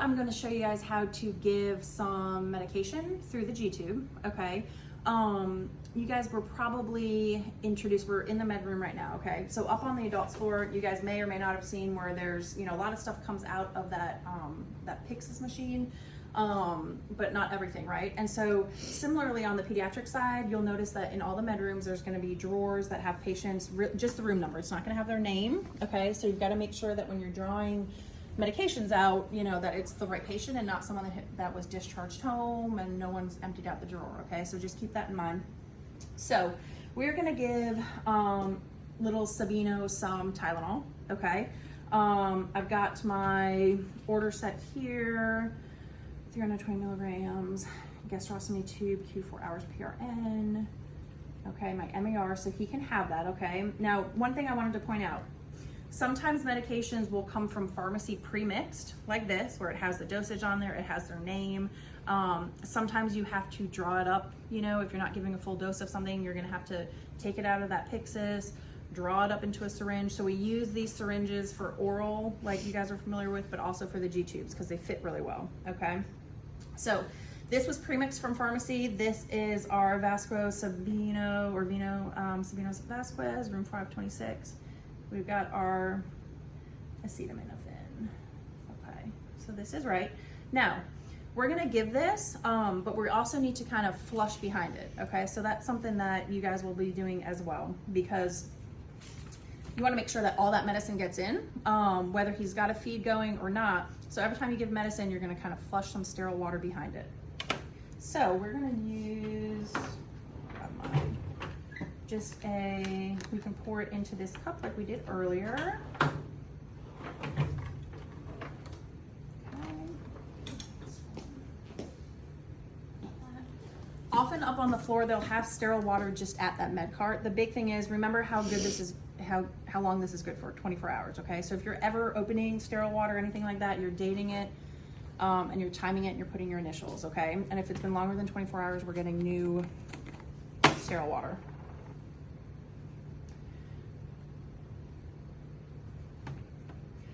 I'm going to show you guys how to give some medication through the G-tube, okay? You guys were probably introduced, we're in the med room right now, okay? So up on the adults floor, you guys may or may not have seen where there's, you know, a lot of stuff comes out of that, that Pyxis machine, but not everything, right? And so similarly on the pediatric side, you'll notice that in all the med rooms, there's gonna be drawers that have patients, just the room number. It's not gonna have their name, okay? So you've gotta make sure that when you're drawing medications out, you know, that it's the right patient and not someone that was discharged home and no one's emptied out the drawer, okay? So just keep that in mind. So we're gonna give little Sabino some Tylenol, okay? I've got my order set here, 320 milligrams, gastrostomy tube, Q4 hours PRN, okay, my MAR, so he can have that, okay? Now, one thing I wanted to point out, sometimes medications will come from pharmacy pre-mixed, like this, where it has the dosage on there, it has their name. Sometimes you have to draw it up, you know, if you're not giving a full dose of something, you're gonna have to take it out of that Pyxis, draw it up into a syringe. So we use these syringes for oral, like you guys are familiar with, but also for the G-tubes, because they fit really well, okay? So this was premixed from pharmacy. This is our Vasco Sabino, or Vino, Sabino Vasquez, room 526. We've got our acetaminophen. Okay, so this is right. Now, we're gonna give this, but we also need to kind of flush behind it, okay? So that's something that you guys will be doing as well, because you wanna make sure that all that medicine gets in, whether he's got a feed going or not. So every time you give medicine, you're gonna kind of flush some sterile water behind it. So we're gonna use, we can pour it into this cup like we did earlier. Often up on the floor, they'll have sterile water just at that med cart. The big thing is, remember how good this is, how long this is good for, 24 hours, okay? So if you're ever opening sterile water or anything like that, you're dating it, and you're timing it and you're putting your initials, okay? And if it's been longer than 24 hours, we're getting new sterile water.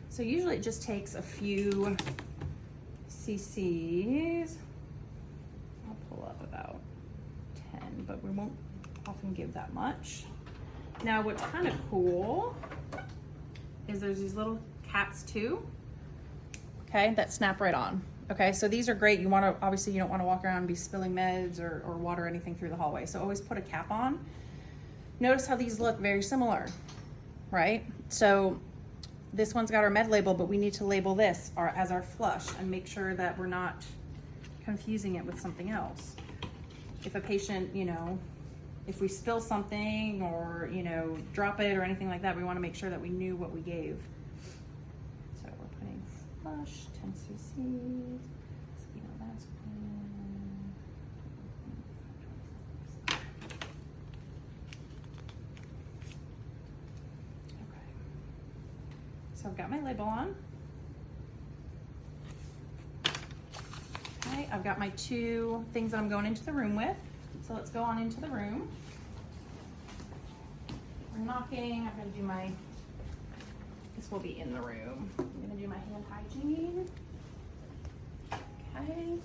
So usually it just takes a few cc's. I'll pull up about 10, but we won't often give that much. Now what's kind of cool is there's these little caps too, okay, that snap right on. Okay, so these are great. You wanna, obviously you don't wanna walk around and be spilling meds or water or anything through the hallway. So always put a cap on. Notice how these look very similar, right? So this one's got our med label, but we need to label this as our flush and make sure that we're not confusing it with something else. If a patient, you know, if we spill something or, you know, drop it or anything like that, we want to make sure that we knew what we gave. So we're putting flush, 10 cc's. So I've got my label on. Okay, I've got my two things that I'm going into the room with. So let's go on into the room. We're knocking, I'm gonna do this will be in the room. I'm gonna do my hand hygiene. Okay.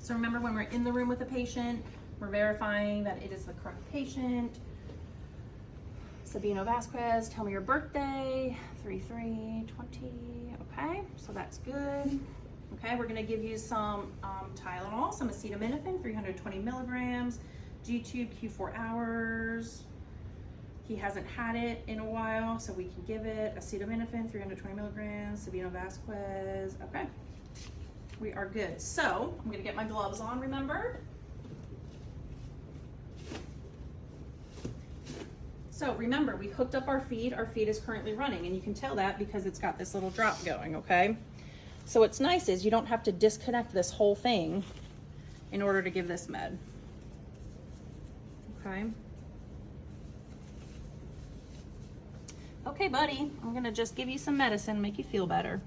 So remember, when we're in the room with a patient, we're verifying that it is the correct patient. Sabino Vasquez, tell me your birthday, 3/3/20, okay, so that's good. Okay, we're gonna give you some Tylenol, some acetaminophen, 320 milligrams, G-tube, Q4 hours. He hasn't had it in a while, so we can give it acetaminophen, 320 milligrams, Sabino Vasquez, okay. We are good. So I'm gonna get my gloves on, remember? So remember, we hooked up our feed is currently running, and you can tell that because it's got this little drop going, okay? So what's nice is you don't have to disconnect this whole thing in order to give this med, okay? Okay, buddy, I'm gonna just give you some medicine, make you feel better.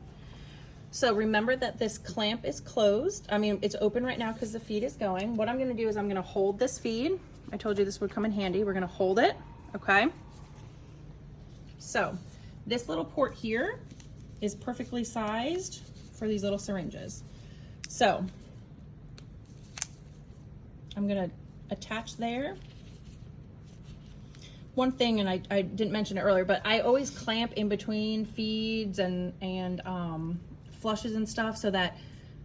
So remember that this clamp is closed. I mean, it's open right now because the feed is going. What I'm gonna do is I'm gonna hold this feed. I told you this would come in handy. We're gonna hold it. Okay, so this little port here is perfectly sized for these little syringes. So I'm gonna attach there. One thing, and I didn't mention it earlier, but I always clamp in between feeds and flushes and stuff so that,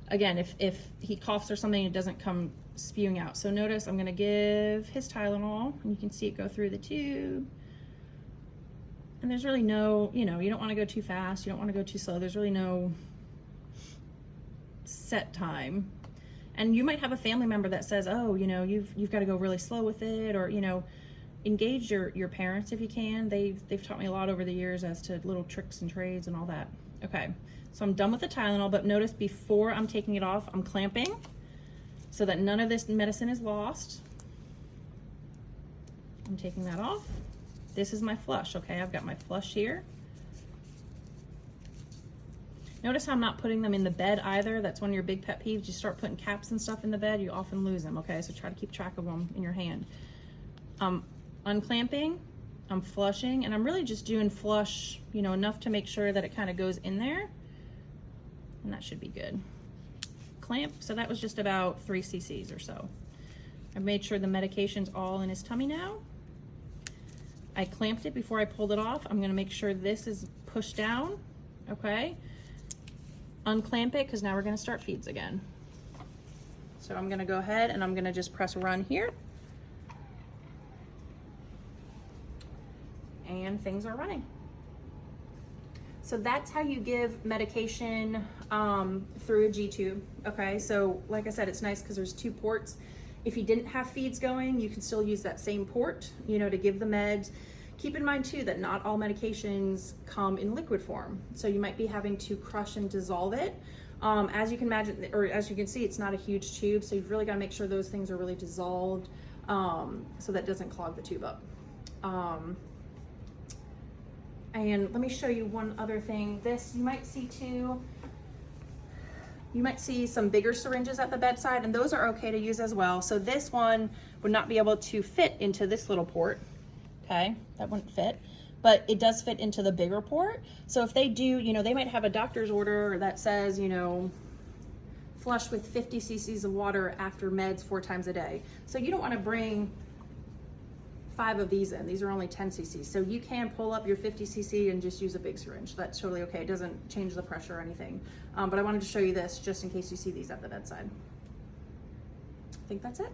again, if he coughs or something, it doesn't come spewing out. So notice I'm gonna give his Tylenol, and you can see it go through the tube. And there's really no, you don't wanna go too fast, you don't wanna go too slow. There's really no set time. And you might have a family member that says, oh, you've gotta go really slow with it, or, engage your parents if you can. They've taught me a lot over the years as to little tricks and trades and all that. Okay, so I'm done with the Tylenol, but notice before I'm taking it off, I'm clamping so that none of this medicine is lost. I'm taking that off. This is my flush, okay? I've got my flush here. Notice how I'm not putting them in the bed either. That's one of your big pet peeves. You start putting caps and stuff in the bed, you often lose them, okay? So try to keep track of them in your hand. Unclamping, I'm flushing, and I'm really just doing flush, enough to make sure that it kind of goes in there, and that should be good. Clamp, so that was just about 3 cc's or so. I've made sure the medication's all in his tummy now. I clamped it before I pulled it off. I'm gonna make sure this is pushed down, okay? Unclamp it, because now we're gonna start feeds again. So I'm gonna go ahead and I'm gonna just press run here. And things are running. So that's how you give medication through a G-tube, okay? So like I said, it's nice because there's 2 ports. If you didn't have feeds going, you can still use that same port, to give the meds. Keep in mind too that not all medications come in liquid form. So you might be having to crush and dissolve it. As you can imagine, or as you can see, it's not a huge tube, so you've really got to make sure those things are really dissolved so that doesn't clog the tube up. And let me show you one other thing. This, you might see too, you might see some bigger syringes at the bedside, and those are okay to use as well. So this one would not be able to fit into this little port, okay? That wouldn't fit, but it does fit into the bigger port. So if they do, they might have a doctor's order that says, flush with 50 cc's of water after meds 4 times a day. So you don't want to bring 5 of these in. These are only 10 cc's. So you can pull up your 50 cc and just use a big syringe. That's totally okay. It doesn't change the pressure or anything. But I wanted to show you this just in case you see these at the bedside. I think that's it.